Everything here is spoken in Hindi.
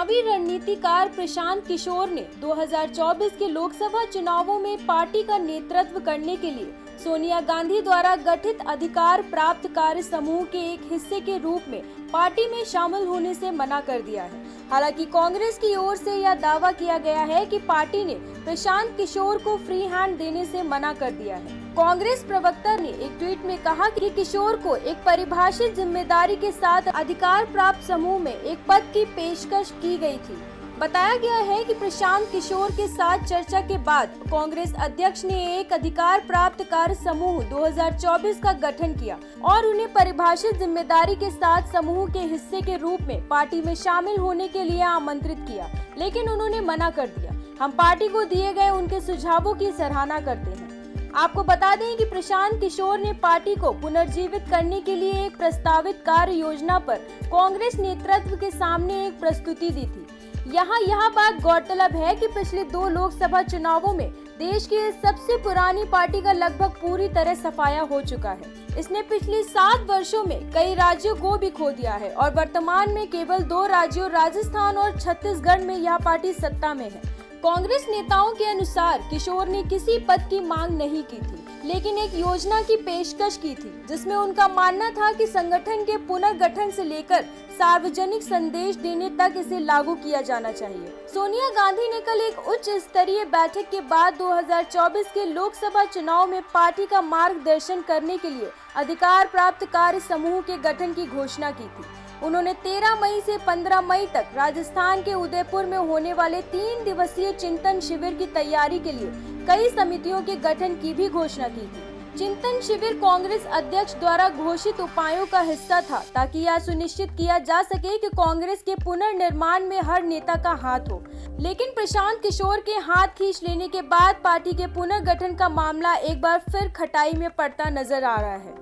चुनावी रणनीतिकार प्रशांत किशोर ने 2024 के लोकसभा चुनावों में पार्टी का नेतृत्व करने के लिए सोनिया गांधी द्वारा गठित अधिकार प्राप्त कार्य समूह के एक हिस्से के रूप में पार्टी में शामिल होने से मना कर दिया है। हालांकि कांग्रेस की ओर से यह दावा किया गया है कि पार्टी ने प्रशांत किशोर को फ्री हैंड देने से मना कर दिया है। कांग्रेस प्रवक्ता ने एक ट्वीट में कहा कि किशोर को एक परिभाषित जिम्मेदारी के साथ अधिकार प्राप्त समूह में एक पद की पेशकश की गई थी। बताया गया है कि प्रशांत किशोर के साथ चर्चा के बाद कांग्रेस अध्यक्ष ने एक अधिकार प्राप्त कार्य समूह 2024 का गठन किया और उन्हें परिभाषित जिम्मेदारी के साथ समूह के हिस्से के रूप में पार्टी में शामिल होने के लिए आमंत्रित किया, लेकिन उन्होंने मना कर दिया। हम पार्टी को दिए गए उनके सुझावों की सराहना करते हैं। आपको बता दें कि प्रशांत किशोर ने पार्टी को पुनर्जीवित करने के लिए एक प्रस्तावित कार्य योजना पर कांग्रेस नेतृत्व के सामने एक प्रस्तुति दी थी। यहाँ बात गौरतलब है कि पिछले 2 लोकसभा चुनावों में देश की सबसे पुरानी पार्टी का लगभग पूरी तरह सफाया हो चुका है। इसने पिछले 7 वर्षों में कई राज्यों को भी खो दिया है और वर्तमान में केवल 2 राज्यों राजस्थान और छत्तीसगढ़ में यह पार्टी सत्ता में है। कांग्रेस नेताओं के अनुसार किशोर ने किसी पद की मांग नहीं की थी, लेकिन एक योजना की पेशकश की थी, जिसमें उनका मानना था कि संगठन के पुनर्गठन से लेकर सार्वजनिक संदेश देने तक इसे लागू किया जाना चाहिए। सोनिया गांधी ने कल एक उच्च स्तरीय बैठक के बाद 2024 के लोकसभा चुनाव में पार्टी का मार्गदर्शन करने के लिए अधिकार प्राप्त कार्य समूह के गठन की घोषणा की थी। उन्होंने 13 मई से 15 मई तक राजस्थान के उदयपुर में होने वाले 3 दिवसीय चिंतन शिविर की तैयारी के लिए कई समितियों के गठन की भी घोषणा की थी। चिंतन शिविर कांग्रेस अध्यक्ष द्वारा घोषित उपायों का हिस्सा था, ताकि यह सुनिश्चित किया जा सके कि कांग्रेस के पुनर्निर्माण में हर नेता का हाथ हो। लेकिन प्रशांत किशोर के हाथ खींच लेने के बाद पार्टी के पुनर्गठन का मामला एक बार फिर खटाई में पड़ता नजर आ रहा है।